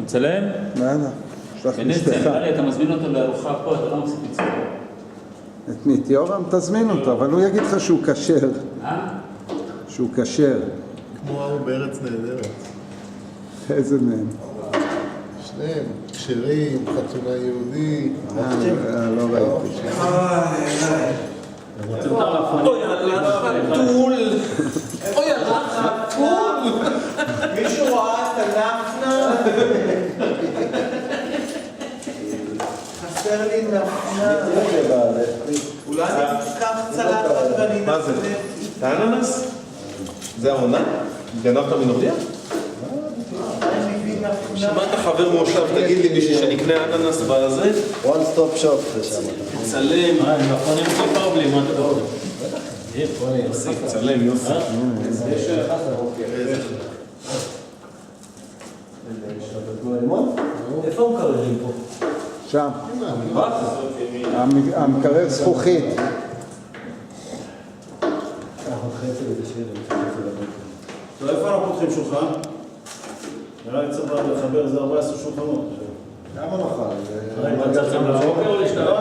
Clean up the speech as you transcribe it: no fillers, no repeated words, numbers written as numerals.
מצלם? יאללה, שלח בנציה, אשתך. נראה לי, אתה מזמין אותו לארוחה פה, אתה לא מפסיק לצלם. את מי? את יורם תזמין אותו, אבל הוא יגיד לך שהוא כשר. שהוא כשר. כמו ההוא בארץ נהדרת. איזה מהם? שניהם, כשרים, חתונה יהודי. לא ראיתי. אוי, החתול! אוי, החתול! מישהו ראה את הנפנה? חסר לי נפנה. אולי ניקח צלחת ואני מה זה? את האננס? זה העונה? גנבת מנורדיה? שמעת חבר מושב, תגיד לי בשביל שנקנה אננס בזה? one stop shop זה שם. תצלם. מכונים חיפה בלי, מה אתה אומר? יוסי, תצלם, יוסי. איפה המקררים פה? שם. המקרר זכוכית. טוב, איפה אנחנו פותחים שולחן? נראה לי צריך לחבר איזה 14 שולחנות. למה נאכל? אתה צריך לבוקר או להשתלח?